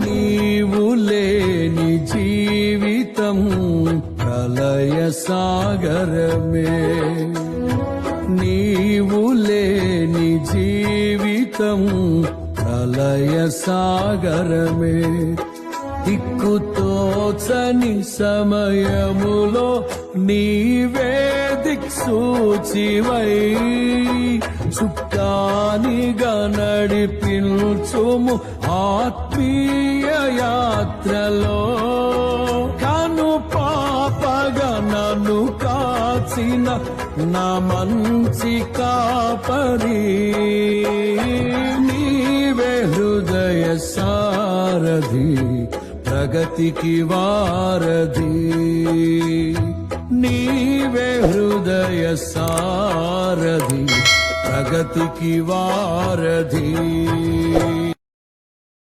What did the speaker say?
నీవు లేని జీవితం ప్రళయ సాగరమే, నీవు లేని జీవితం ప్రళయ సాగరమే. దిక్కుతోచని సమయములో నీవే దిక్సూచివై చుక్కానిగా నడిపించుము ఆత్మీయ యాత్రలో. కను పాపగా నన్ను కాచిన నా మంచి కాపరి, నీవే హృదయ సారథి ప్రగతికి వారధి, నీవే హృదయ సారథి ప్రగతికి వారధి.